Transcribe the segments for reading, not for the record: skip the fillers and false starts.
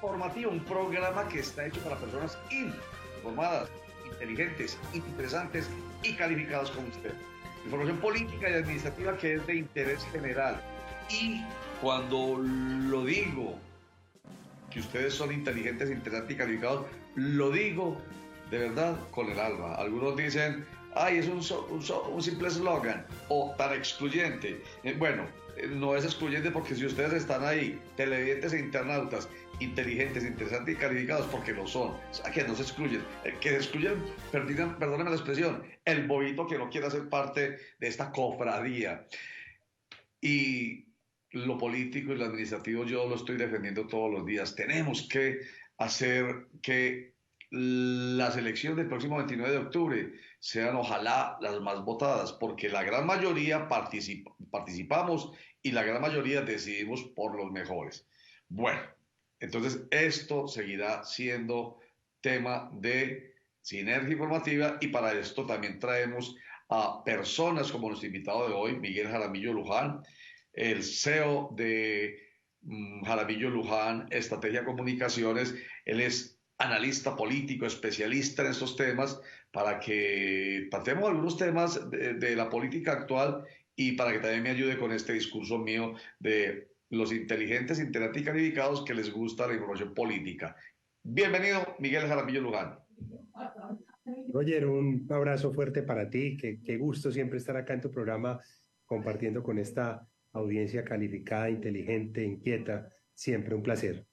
informativo, un programa que está hecho para personas informadas, inteligentes, interesantes y calificadas como usted. Información política y administrativa que es de interés general. Y cuando lo digo, que ustedes son inteligentes, interesantes y calificados, lo digo de verdad con el alma. Algunos dicen, ay, es un simple eslogan o tan excluyente. No es excluyente porque si ustedes están ahí, televidentes e internautas, inteligentes, interesantes y calificados, porque lo son, o sea, que no se excluyen. Que se excluyen, perdónenme la expresión, el bobito que no quiera ser parte de esta cofradía. Y lo político y lo administrativo yo lo estoy defendiendo todos los días. Tenemos que hacer que las elecciones del próximo 29 de octubre sean ojalá las más votadas, porque la gran mayoría participamos y la gran mayoría decidimos por los mejores. Bueno, entonces esto seguirá siendo tema de sinergia informativa y para esto también traemos a personas como nuestro invitado de hoy, Miguel Jaramillo Luján, el CEO de Jaramillo Luján, Estrategia Comunicaciones. Él es analista político, especialista en estos temas, para que tratemos algunos temas de la política actual y para que también me ayude con este discurso mío de los inteligentes, interesantes y calificados que les gusta la información política. Bienvenido, Miguel Jaramillo Luján. Roger, un abrazo fuerte para ti. Qué gusto siempre estar acá en tu programa compartiendo con esta audiencia calificada, inteligente, inquieta. Siempre un placer.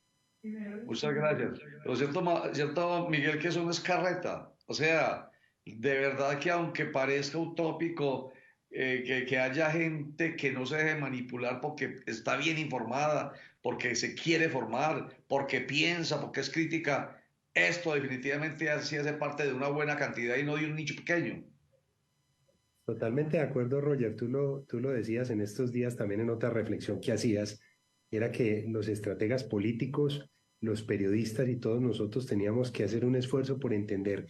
Muchas gracias. Lo cierto, Miguel, que eso no es carreta. O sea, de verdad que aunque parezca utópico, que haya gente que no se deje manipular porque está bien informada, porque se quiere formar, porque piensa, porque es crítica, esto definitivamente sí hace parte de una buena cantidad y no de un nicho pequeño. Totalmente de acuerdo, Roger. Tú lo decías en estos días también en otra reflexión que hacías, era que los estrategas políticos, los periodistas y todos nosotros teníamos que hacer un esfuerzo por entender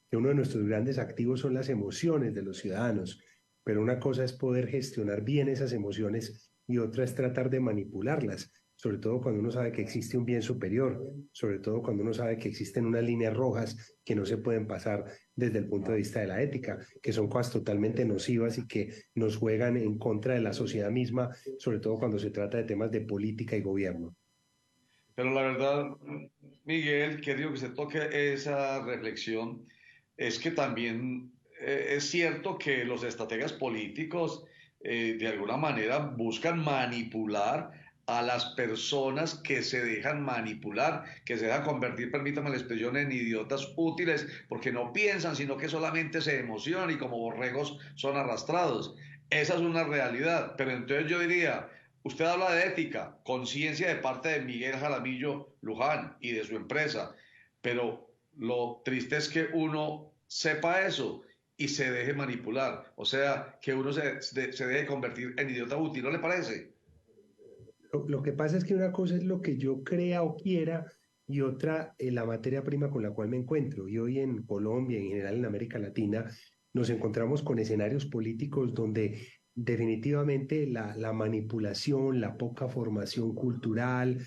que uno de nuestros grandes activos son las emociones de los ciudadanos, pero una cosa es poder gestionar bien esas emociones y otra es tratar de manipularlas, sobre todo cuando uno sabe que existe un bien superior, sobre todo cuando uno sabe que existen unas líneas rojas que no se pueden pasar desde el punto de vista de la ética, que son cosas totalmente nocivas y que nos juegan en contra de la sociedad misma, sobre todo cuando se trata de temas de política y gobierno. Pero la verdad, Miguel, que digo que se toque esa reflexión, es que también es cierto que los estrategas políticos de alguna manera buscan manipular a las personas que se dejan manipular, que se dejan convertir, permítame la expresión, en idiotas útiles, porque no piensan, sino que solamente se emocionan y como borregos son arrastrados. Esa es una realidad, pero entonces yo diría, usted habla de ética, conciencia de parte de Miguel Jaramillo Luján y de su empresa, pero lo triste es que uno sepa eso y se deje manipular, o sea, que uno se deje convertir en idiota útil, ¿no le parece? Lo que pasa es que una cosa es lo que yo crea o quiera y otra la materia prima con la cual me encuentro. Y hoy en Colombia, en general en América Latina, nos encontramos con escenarios políticos donde definitivamente la manipulación, la poca formación cultural,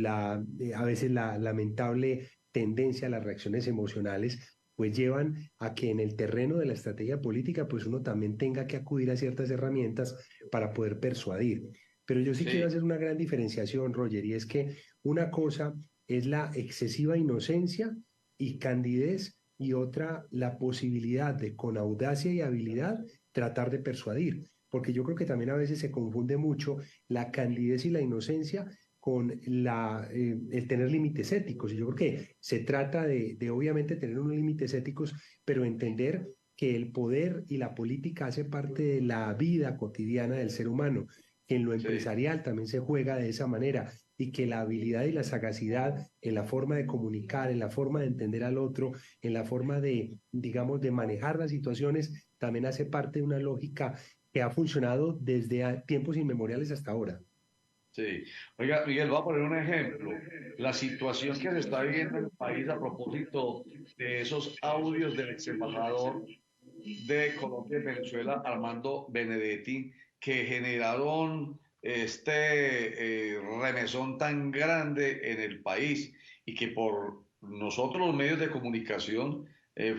a veces la lamentable tendencia a las reacciones emocionales, pues llevan a que en el terreno de la estrategia política, pues uno también tenga que acudir a ciertas herramientas para poder persuadir. Pero yo sí quiero Sí, hacer una gran diferenciación, Roger, y es que una cosa es la excesiva inocencia y candidez y otra la posibilidad de con audacia y habilidad tratar de persuadir, porque yo creo que también a veces se confunde mucho la candidez y la inocencia con el tener límites éticos. Y yo creo que se trata de obviamente tener unos límites éticos, pero entender que el poder y la política hace parte de la vida cotidiana del ser humano, que en lo sí. empresarial también se juega de esa manera y que la habilidad y la sagacidad en la forma de comunicar, en la forma de entender al otro, en la forma de, digamos, de manejar las situaciones, también hace parte de una lógica que ha funcionado desde tiempos inmemoriales hasta ahora. Sí. Oiga, Miguel, voy a poner un ejemplo. La situación que se está viviendo en el país a propósito de esos audios del ex embajador de Colombia y Venezuela, Armando Benedetti, que generaron este remesón tan grande en el país. y que por nosotros los medios de comunicación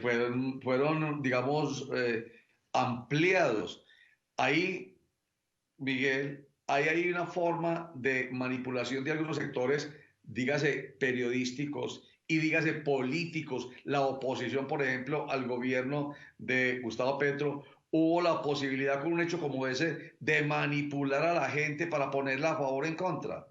fueron digamos, ampliados. Ahí, Miguel, ahí hay una forma de manipulación de algunos sectores, dígase periodísticos y dígase políticos. La oposición, por ejemplo, al gobierno de Gustavo Petro, hubo la posibilidad con un hecho como ese de manipular a la gente para ponerla a favor o en contra.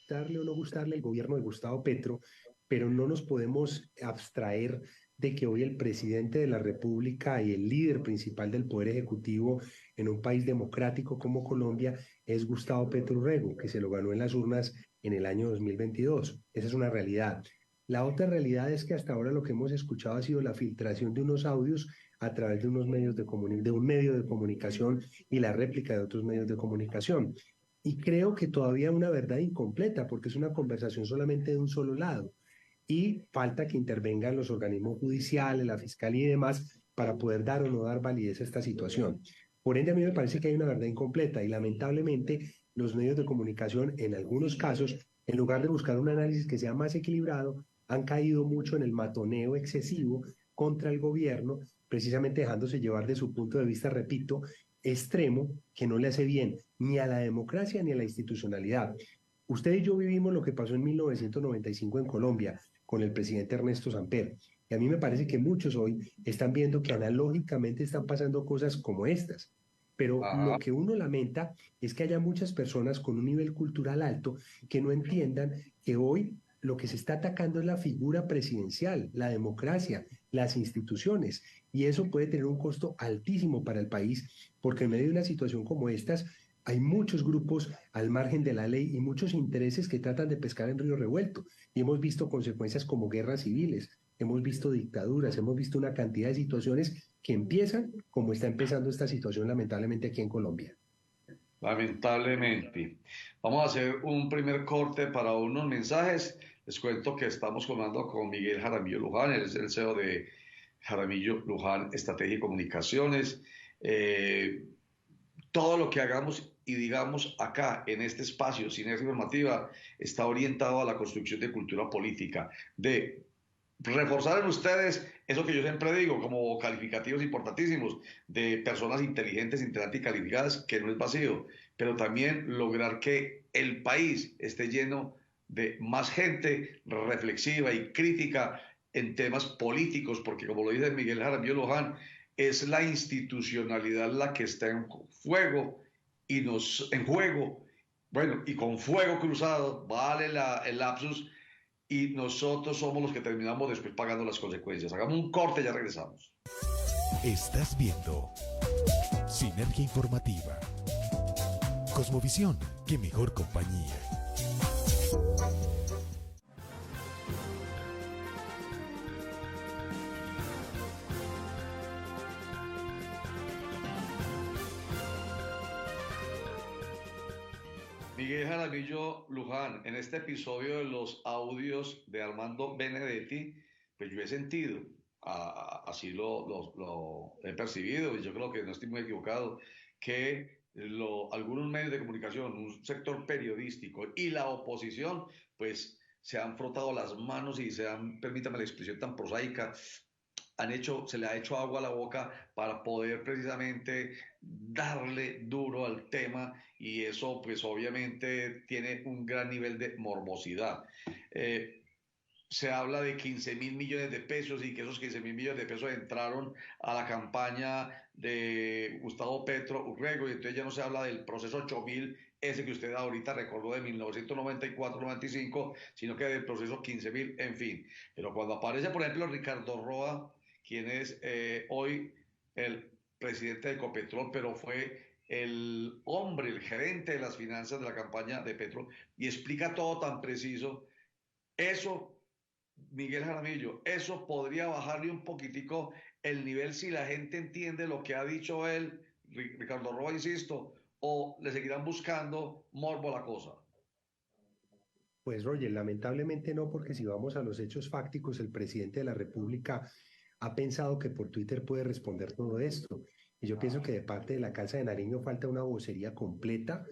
Gustarle o no gustarle el gobierno de Gustavo Petro, pero no nos podemos abstraer de que hoy el presidente de la República y el líder principal del Poder Ejecutivo en un país democrático como Colombia es Gustavo Petro Urrego, que se lo ganó en las urnas en el año 2022. Esa es una realidad. La otra realidad es que hasta ahora lo que hemos escuchado ha sido la filtración de unos audios a través de unos medios de un medio de comunicación y la réplica de otros medios de comunicación. Y creo que todavía una verdad incompleta, porque es una conversación solamente de un solo lado. Y falta que intervengan los organismos judiciales, la fiscalía y demás para poder dar o no dar validez a esta situación. Por ende, a mí me parece que hay una verdad incompleta y lamentablemente los medios de comunicación, en algunos casos, en lugar de buscar un análisis que sea más equilibrado, han caído mucho en el matoneo excesivo contra el gobierno, precisamente dejándose llevar de su punto de vista, repito, extremo, que no le hace bien ni a la democracia ni a la institucionalidad. Usted y yo vivimos lo que pasó en 1995 en Colombia con el presidente Ernesto Samper. Y a mí me parece que muchos hoy están viendo que analógicamente están pasando cosas como estas. Pero Ajá. lo que uno lamenta es que haya muchas personas con un nivel cultural alto que no entiendan que hoy lo que se está atacando es la figura presidencial, la democracia, las instituciones. Y eso puede tener un costo altísimo para el país, porque en medio de una situación como estas, hay muchos grupos al margen de la ley y muchos intereses que tratan de pescar en río revuelto. Y hemos visto consecuencias como guerras civiles, hemos visto dictaduras, hemos visto una cantidad de situaciones que empiezan como está empezando esta situación lamentablemente aquí en Colombia. Lamentablemente. Vamos a hacer un primer corte para unos mensajes. Les cuento que estamos hablando con Miguel Jaramillo Luján, él es el CEO de Jaramillo Luján Estrategia y Comunicaciones. Eh, Todo lo que hagamos y digamos acá en este espacio, Sinergia Informativa, está orientado a la construcción de cultura política, de reforzar en ustedes eso que yo siempre digo como calificativos importantísimos de personas inteligentes, integrantes y calificadas, que no es vacío, pero también lograr que el país esté lleno de más gente reflexiva y crítica en temas políticos, porque como lo dice Miguel Jaramillo Loján, es la institucionalidad la que está en fuego y nos en juego, bueno, y con fuego cruzado, vale el lapsus, y nosotros somos los que terminamos después pagando las consecuencias. Hagamos un corte y ya regresamos. Estás viendo Sinergia Informativa. Cosmovisión, qué mejor compañía. Miguel Jaramillo Luján, en este episodio de los audios de Armando Benedetti, pues yo he sentido, así lo he percibido, y yo creo que no estoy muy equivocado, que algunos medios de comunicación, un sector periodístico y la oposición, pues se han frotado las manos y se han, permítame la expresión tan prosaica, se le ha hecho agua a la boca para poder precisamente darle duro al tema, y eso pues obviamente tiene un gran nivel de morbosidad. Eh, Se habla de 15.000 millones de pesos y que esos 15.000 millones de pesos entraron a la campaña de Gustavo Petro Urrego, y entonces ya no se habla del proceso 8.000, ese que usted ahorita recordó de 1994-95, sino que del proceso 15.000, en fin. Pero cuando aparece, por ejemplo, Ricardo Roa, quien es hoy el presidente de Ecopetrol, pero fue el hombre, el gerente de las finanzas de la campaña de Petro, y explica todo tan preciso, eso, Miguel Jaramillo, eso podría bajarle un poquitico el nivel si la gente entiende lo que ha dicho él, Ricardo Roa, insisto, o le seguirán buscando morbo a la cosa. Pues Roger, lamentablemente no, porque si vamos a los hechos fácticos, el presidente de la República ha pensado que por Twitter puede responder todo esto. Y yo pienso que de parte de la Casa de Nariño falta una vocería completa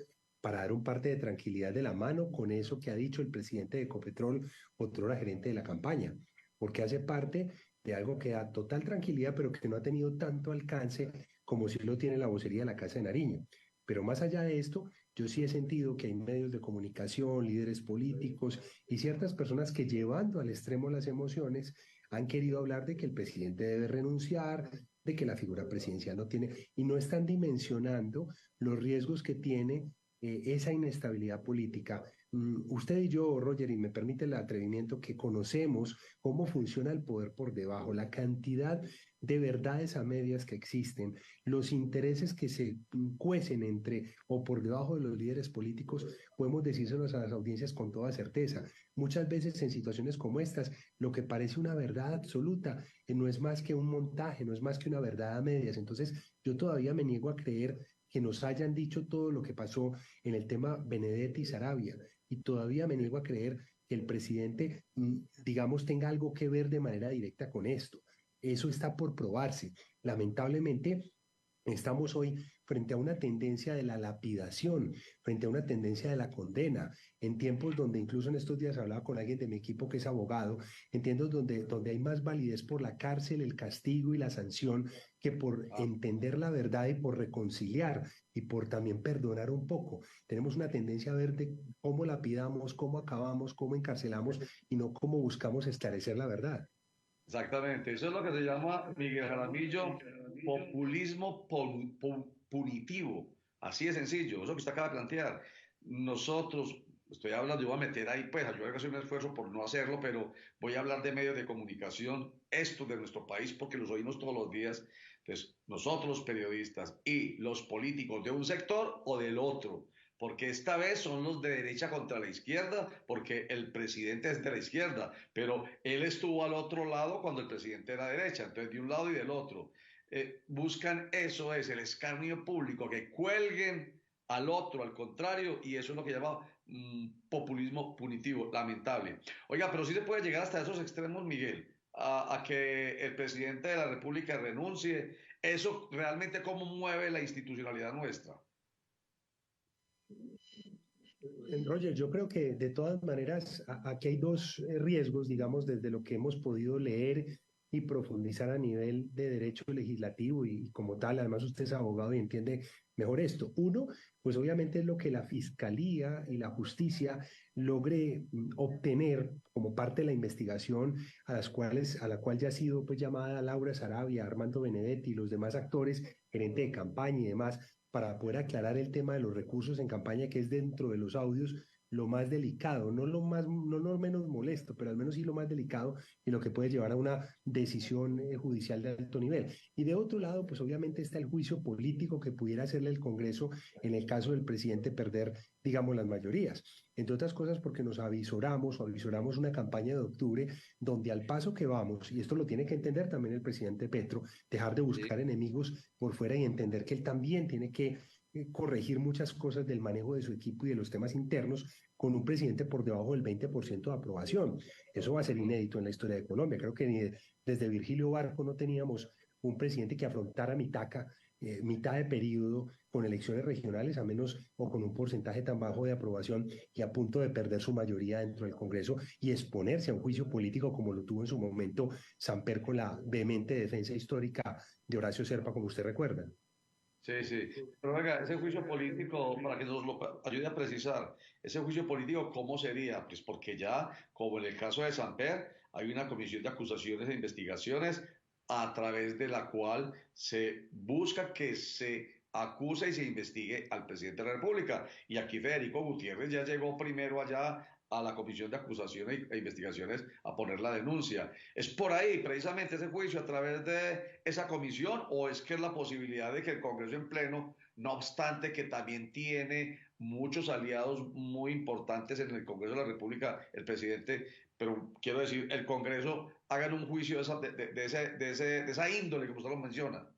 para dar un parte de tranquilidad de la mano con eso que ha dicho el presidente de Ecopetrol, otrora gerente de la campaña, porque hace parte de algo que da total tranquilidad, pero que no ha tenido tanto alcance como si lo tiene la vocería de la Casa de Nariño. Pero más allá de esto, yo sí he sentido que hay medios de comunicación, líderes políticos y ciertas personas que llevando al extremo las emociones han querido hablar de que el presidente debe renunciar, de que la figura presidencial no tiene, y no están dimensionando los riesgos que tiene esa inestabilidad política. Usted y yo, Roger, y me permite el atrevimiento, que conocemos cómo funciona el poder por debajo, la cantidad de verdades a medias que existen, los intereses que se cuecen entre o por debajo de los líderes políticos, podemos decírselos a las audiencias con toda certeza. Muchas veces en situaciones como estas, lo que parece una verdad absoluta no es más que un montaje, no es más que una verdad a medias. Entonces, yo todavía me niego a creer que nos hayan dicho todo lo que pasó en el tema Benedetti y Sarabia, y todavía me niego a creer que el presidente, digamos, tenga algo que ver de manera directa con esto. Eso está por probarse. Lamentablemente, estamos hoy frente a una tendencia de la lapidación, frente a una tendencia de la condena, en tiempos donde incluso en estos días hablaba con alguien de mi equipo que es abogado, en tiempos donde hay más validez por la cárcel, el castigo y la sanción que por entender la verdad y por reconciliar y por también perdonar un poco. Tenemos una tendencia a ver de cómo lapidamos, cómo acabamos, cómo encarcelamos y no cómo buscamos esclarecer la verdad. Exactamente, eso es lo que se llama, Miguel Jaramillo, populismo punitivo. Así de sencillo, eso que usted acaba de plantear. Nosotros, estoy hablando, yo voy a meter ahí, pues, yo voy a hacer un esfuerzo por no hacerlo, pero voy a hablar de medios de comunicación, estos de nuestro país, porque los oímos todos los días. Entonces, nosotros los periodistas y los políticos de un sector o del otro, porque esta vez son los de derecha contra la izquierda, porque el presidente es de la izquierda, pero él estuvo al otro lado cuando el presidente era de derecha, entonces de un lado y del otro. Buscan eso, es el escarnio público, que cuelguen al otro, al contrario, y eso es lo que llama populismo punitivo, lamentable. Oiga, pero sí se puede llegar hasta esos extremos, Miguel, a que el presidente de la República renuncie. Eso realmente cómo mueve la institucionalidad nuestra. Roger, yo creo que de todas maneras aquí hay dos riesgos, digamos, desde lo que hemos podido leer y profundizar a nivel de derecho legislativo y como tal, además usted es abogado y entiende mejor esto. Uno, pues obviamente es lo que la Fiscalía y la Justicia logre obtener como parte de la investigación a la cual ya ha sido pues llamada Laura Sarabia, Armando Benedetti y los demás actores, gerente de campaña y demás, para poder aclarar el tema de los recursos en campaña, que es dentro de los audios lo más delicado, no lo menos molesto, pero al menos sí lo más delicado y lo que puede llevar a una decisión judicial de alto nivel. Y de otro lado, pues obviamente está el juicio político que pudiera hacerle el Congreso en el caso del presidente perder, digamos, las mayorías. Entre otras cosas porque nos avisoramos una campaña de octubre donde al paso que vamos, y esto lo tiene que entender también el presidente Petro, dejar de buscar enemigos por fuera y entender que él también tiene que corregir muchas cosas del manejo de su equipo y de los temas internos con un presidente por debajo del 20% de aprobación. Eso va a ser inédito en la historia de Colombia. Creo que ni desde Virgilio Barco no teníamos un presidente que afrontara mitad de periodo con elecciones regionales, a menos o con un porcentaje tan bajo de aprobación y a punto de perder su mayoría dentro del Congreso y exponerse a un juicio político como lo tuvo en su momento Samper con la vehemente defensa histórica de Horacio Serpa, como usted recuerda. Sí, sí. Pero venga, ese juicio político, para que nos lo ayude a precisar, ese juicio político, ¿cómo sería? Pues porque ya, como en el caso de Samper, hay una comisión de acusaciones e investigaciones a través de la cual se busca que se acuse y se investigue al presidente de la República. Y aquí Federico Gutiérrez ya llegó primero allá a la comisión de acusaciones e investigaciones a poner la denuncia. ¿Es por ahí precisamente ese juicio a través de esa comisión o es que es la posibilidad de que el Congreso en pleno, no obstante que también tiene muchos aliados muy importantes en el Congreso de la República, el presidente, pero quiero decir, el Congreso hagan un juicio de esa índole que usted lo menciona?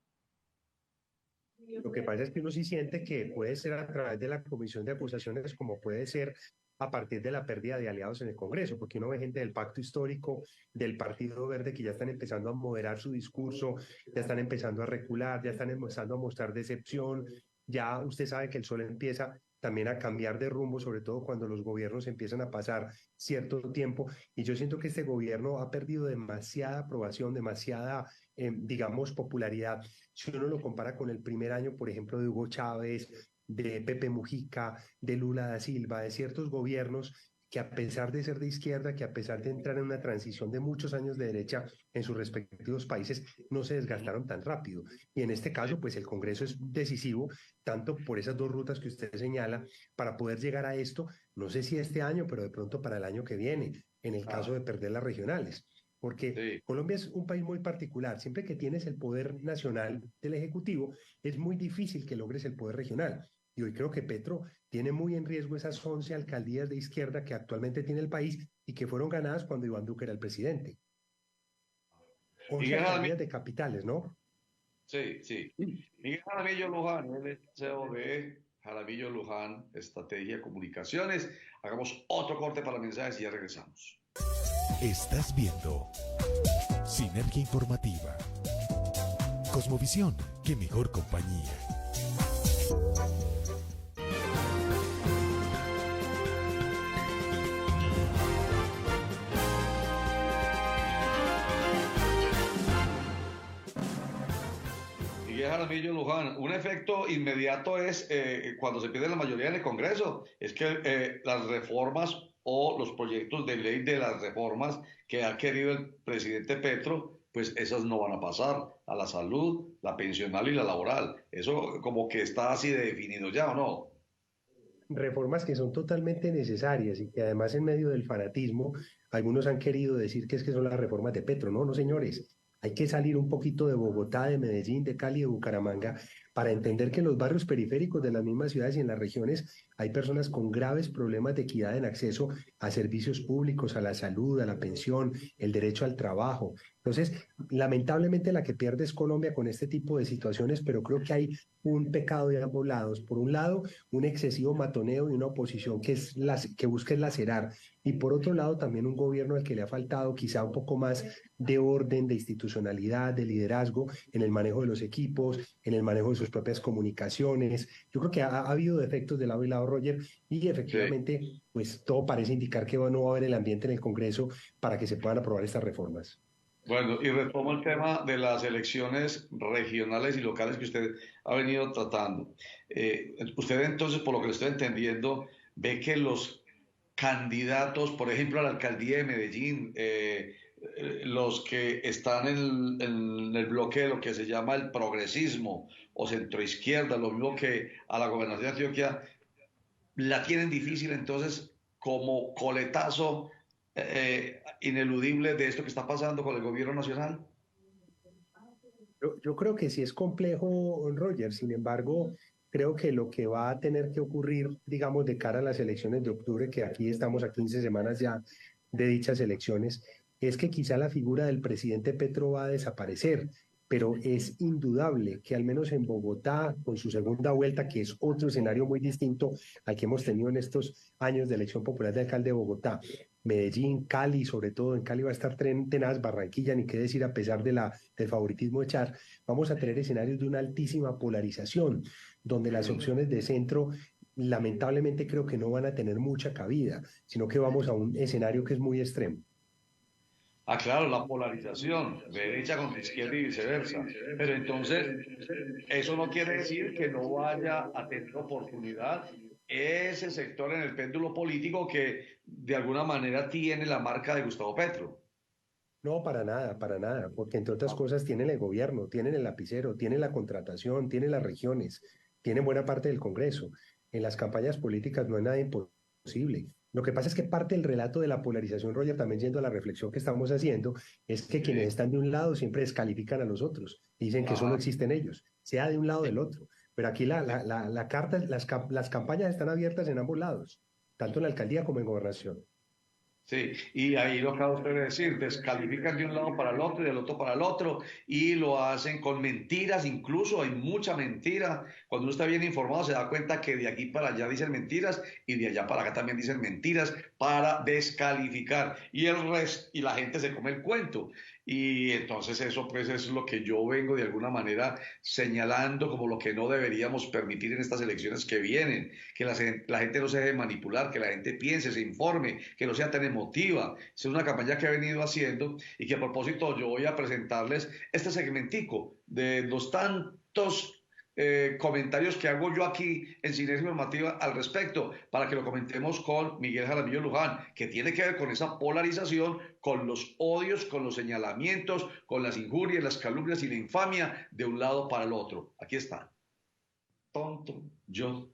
Lo que pasa es que uno sí siente que puede ser a través de la comisión de acusaciones, como puede ser a partir de la pérdida de aliados en el Congreso, porque uno ve gente del Pacto Histórico, del Partido Verde, que ya están empezando a moderar su discurso, ya están empezando a recular, ya están empezando a mostrar decepción, ya usted sabe que el sol empieza también a cambiar de rumbo, sobre todo cuando los gobiernos empiezan a pasar cierto tiempo. Y yo siento que este gobierno ha perdido demasiada aprobación, demasiada, digamos, popularidad. Si uno lo compara con el primer año, por ejemplo, de Hugo Chávez, de Pepe Mujica, de Lula da Silva, de ciertos gobiernos que a pesar de ser de izquierda, que a pesar de entrar en una transición de muchos años de derecha en sus respectivos países, no se desgastaron tan rápido. Y en este caso, pues el Congreso es decisivo, tanto por esas dos rutas que usted señala, para poder llegar a esto, no sé si este año, pero de pronto para el año que viene, en el caso de perder las regionales. Porque Sí. Colombia es un país muy particular. Siempre que tienes el poder nacional del Ejecutivo, es muy difícil que logres el poder regional. Y hoy creo que Petro tiene muy en riesgo esas 11 alcaldías de izquierda que actualmente tiene el país y que fueron ganadas cuando Iván Duque era el presidente. 11 Miguel alcaldías Jaramillo, de capitales, ¿no? sí, sí. Miguel Jaramillo Luján, él es CEO de Jaramillo Luján, Estrategia Comunicaciones. Hagamos otro corte para mensajes y ya regresamos. Estás viendo Sinergia Informativa. Cosmovisión, qué mejor compañía. Miguel Jaramillo Luján, un efecto inmediato es cuando se pierde la mayoría en el Congreso, es que las reformas o los proyectos de ley de las reformas que ha querido el presidente Petro, pues esas no van a pasar a la salud, la pensional y la laboral. Eso como que está así de definido ya, ¿o no? Reformas que son totalmente necesarias y que además en medio del fanatismo, algunos han querido decir que es que son las reformas de Petro. No, no, señores. Hay que salir un poquito de Bogotá, de Medellín, de Cali, de Bucaramanga, para entender que en los barrios periféricos de las mismas ciudades y en las regiones hay personas con graves problemas de equidad en acceso a servicios públicos, a la salud, a la pensión, el derecho al trabajo. Entonces, lamentablemente la que pierde es Colombia con este tipo de situaciones, pero creo que hay un pecado de ambos lados. Por un lado, un excesivo matoneo y una oposición que busca lacerar. Y por otro lado, también un gobierno al que le ha faltado quizá un poco más de orden, de institucionalidad, de liderazgo en el manejo de los equipos, en el manejo de sus propias comunicaciones. Yo creo que ha habido defectos de lado y lado, Roger, y Sí. efectivamente, pues todo parece indicar que no va a haber el ambiente en el Congreso para que se puedan aprobar estas reformas. Bueno, y retomo el tema de las elecciones regionales y locales que usted ha venido tratando. Usted entonces, por lo que le estoy entendiendo, ve que los candidatos, por ejemplo, a la alcaldía de Medellín, los que están en el bloque de lo que se llama el progresismo o centroizquierda, lo mismo que a la gobernación de Antioquia, la tienen difícil entonces como coletazo ineludible de esto que está pasando con el gobierno nacional. Yo creo que sí es complejo, Roger. Sin embargo, creo que lo que va a tener que ocurrir, digamos, de cara a las elecciones de octubre, que aquí estamos a 15 semanas ya de dichas elecciones, es que quizá la figura del presidente Petro va a desaparecer, pero es indudable que al menos en Bogotá, con su segunda vuelta, que es otro escenario muy distinto al que hemos tenido en estos años de elección popular de alcalde de Bogotá, Medellín, Cali, sobre todo en Cali va a estar tenaz, Barranquilla, ni qué decir a pesar del favoritismo de Char, vamos a tener escenarios de una altísima polarización, donde las opciones de centro lamentablemente creo que no van a tener mucha cabida, sino que vamos a un escenario que es muy extremo. Ah, claro, la polarización, derecha contra izquierda y viceversa. Pero entonces, eso no quiere decir que no vaya a tener oportunidad ese sector en el péndulo político que de alguna manera tiene la marca de Gustavo Petro. No, para nada, porque entre otras cosas tienen el gobierno, tienen el lapicero, tienen la contratación, tienen las regiones, tienen buena parte del Congreso. En las campañas políticas no hay nada imposible. Lo que pasa es que parte del relato de la polarización, Roger, también yendo a la reflexión que estamos haciendo, es que quienes Sí, están de un lado siempre descalifican a los otros, dicen que solo ajá. existen ellos, sea de un lado o del otro. Pero aquí la carta, las campañas están abiertas en ambos lados, tanto en la alcaldía como en gobernación. Sí, y ahí lo acaba usted de decir, descalifican de un lado para el otro y del otro para el otro, y lo hacen con mentiras, incluso hay mucha mentira. Cuando uno está bien informado se da cuenta que de aquí para allá dicen mentiras y de allá para acá también dicen mentiras para descalificar. Y el resto, y la gente se come el cuento. Y entonces eso pues es lo que yo vengo de alguna manera señalando como lo que no deberíamos permitir en estas elecciones que vienen, que la gente no se deje manipular, que la gente piense, se informe, que no sea tan emotiva. Es una campaña que he venido haciendo y que a propósito yo voy a presentarles este segmentico de los tantos comentarios que hago yo aquí en Sinergia Informativa al respecto, para que lo comentemos con Miguel Jaramillo Luján, que tiene que ver con esa polarización, con los odios, con los señalamientos, con las injurias, las calumnias y la infamia de un lado para el otro. Aquí está. Tonto yo,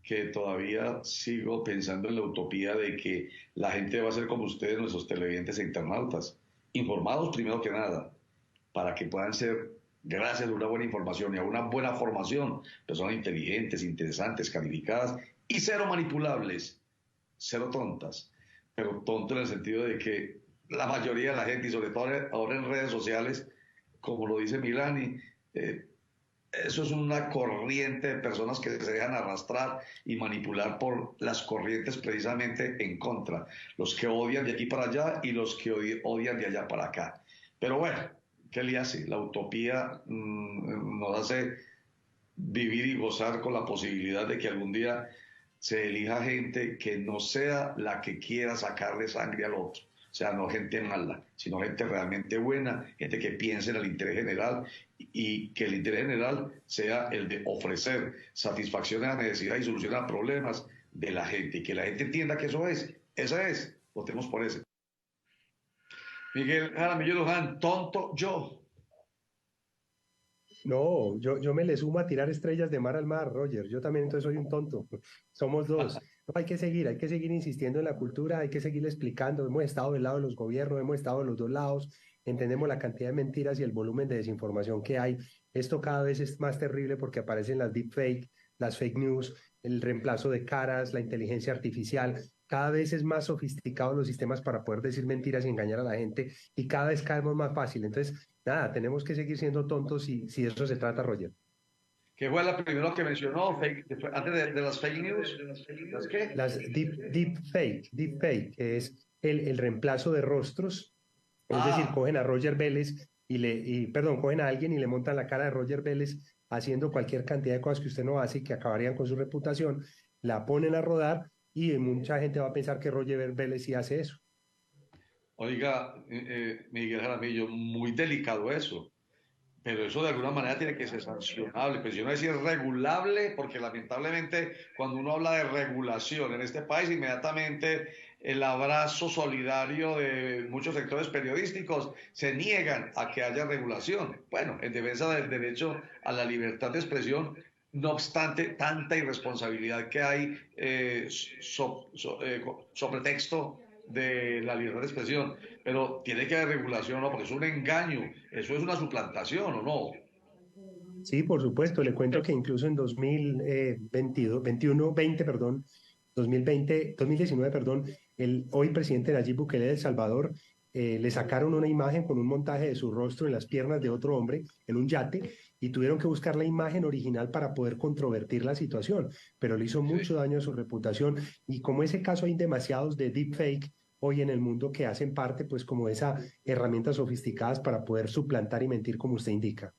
que todavía sigo pensando en la utopía de que la gente va a ser como ustedes, nuestros televidentes e internautas, informados primero que nada, para que puedan ser, gracias a una buena información y a una buena formación, personas inteligentes, interesantes, calificadas y cero manipulables, cero tontas, pero tonto en el sentido de que la mayoría de la gente, y sobre todo ahora en redes sociales, como lo dice Milani, eso es una corriente de personas que se dejan arrastrar y manipular por las corrientes precisamente en contra, los que odian de aquí para allá y los que odian de allá para acá. Pero bueno, ¿qué le hace? La utopía nos hace vivir y gozar con la posibilidad de que algún día se elija gente que no sea la que quiera sacarle sangre al otro. O sea, no gente mala, sino gente realmente buena, gente que piense en el interés general y que el interés general sea el de ofrecer satisfacción a la necesidad y solucionar problemas de la gente. Y que la gente entienda que esa es, votemos por ese. Miguel Jaramillo Luján, tonto yo. No, yo me le sumo a tirar estrellas de mar al mar, Roger. Yo también entonces soy un tonto. Somos dos. No, hay que seguir insistiendo en la cultura, hay que seguir explicando. Hemos estado del lado de los gobiernos, hemos estado de los dos lados, entendemos la cantidad de mentiras y el volumen de desinformación que hay. Esto cada vez es más terrible porque aparecen las deepfake, las fake news, el reemplazo de caras, la inteligencia artificial. Cada vez es más sofisticados los sistemas para poder decir mentiras y engañar a la gente y cada vez caemos más fácil. Entonces, nada, tenemos que seguir siendo tontos si de eso se trata, Roger. ¿Qué fue la primera que mencionó antes de las fake news? ¿Las qué? Las deep fake, que es el reemplazo de rostros. Es decir, cogen a Roger Vélez cogen a alguien y le montan la cara de Roger Vélez haciendo cualquier cantidad de cosas que usted no hace y que acabarían con su reputación, la ponen a rodar y mucha gente va a pensar que Roger Vélez sí hace eso. Oiga, Miguel Jaramillo, muy delicado eso, pero eso de alguna manera tiene que ser sancionable, pues yo no decir regulable, porque lamentablemente cuando uno habla de regulación en este país, inmediatamente el abrazo solidario de muchos sectores periodísticos se niegan a que haya regulación. Bueno, en defensa del derecho a la libertad de expresión, no obstante tanta irresponsabilidad que hay sobre texto de la libertad de expresión, pero tiene que haber regulación, ¿no? Porque es un engaño, eso es una suplantación, ¿o no? Sí, por supuesto, le cuento que incluso en 2019, perdón, el hoy presidente Nayib Bukele de El Salvador le sacaron una imagen con un montaje de su rostro en las piernas de otro hombre en un yate y tuvieron que buscar la imagen original para poder controvertir la situación, pero le hizo mucho daño a su reputación y como ese caso hay demasiados de deepfake hoy en el mundo que hacen parte pues como esas herramientas sofisticadas para poder suplantar y mentir como usted indica.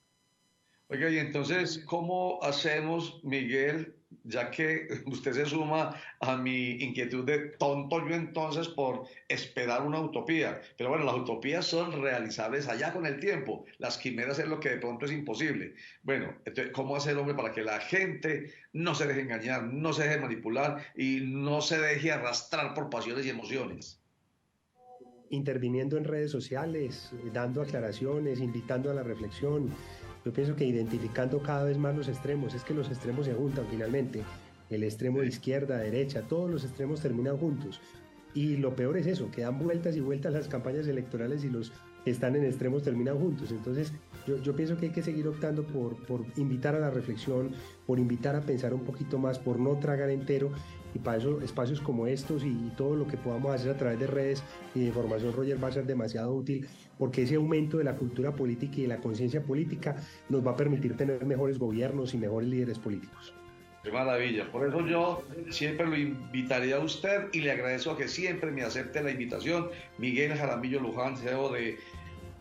Oiga, y entonces, ¿cómo hacemos, Miguel, ya que usted se suma a mi inquietud de tonto yo entonces por esperar una utopía? Pero bueno, las utopías son realizables allá con el tiempo, las quimeras es lo que de pronto es imposible. Bueno, entonces, ¿cómo hacer, hombre, para que la gente no se deje engañar, no se deje manipular y no se deje arrastrar por pasiones y emociones? Interviniendo en redes sociales, dando aclaraciones, invitando a la reflexión. Yo pienso que identificando cada vez más los extremos, es que los extremos se juntan finalmente, el extremo de izquierda, derecha, todos los extremos terminan juntos. Y lo peor es eso, que dan vueltas y vueltas las campañas electorales y los que están en extremos terminan juntos. Entonces yo pienso que hay que seguir optando por invitar a la reflexión, por invitar a pensar un poquito más, por no tragar entero. Y para eso espacios como estos y todo lo que podamos hacer a través de redes y de información, Roger, va a ser demasiado útil porque ese aumento de la cultura política y de la conciencia política nos va a permitir tener mejores gobiernos y mejores líderes políticos. Qué maravilla, por eso yo siempre lo invitaría a usted y le agradezco que siempre me acepte la invitación. Miguel Jaramillo Luján, CEO de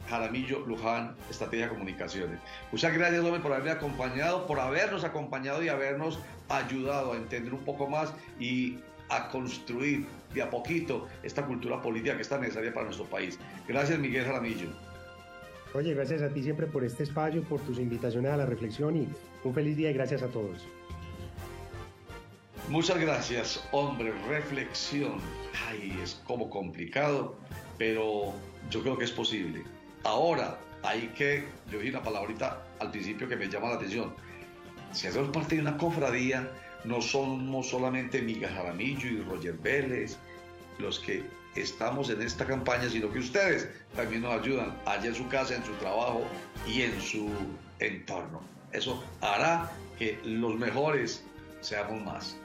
Jaramillo Luján, Estrategia Comunicaciones. Muchas gracias, hombre, por haberme acompañado, por habernos acompañado y habernos ayudado a entender un poco más y a construir de a poquito esta cultura política que es tan necesaria para nuestro país. Gracias, Miguel Jaramillo. Oye, gracias a ti siempre por este espacio, por tus invitaciones a la reflexión y un feliz día y gracias a todos. Muchas gracias, hombre, reflexión. Ay, es como complicado, pero yo creo que es posible. Ahora, yo dije una palabrita al principio que me llama la atención. Si hacemos parte de una cofradía, no somos solamente Miguel Jaramillo y Roger Vélez los que estamos en esta campaña, sino que ustedes también nos ayudan allá en su casa, en su trabajo y en su entorno. Eso hará que los mejores seamos más.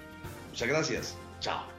Muchas gracias. Chao.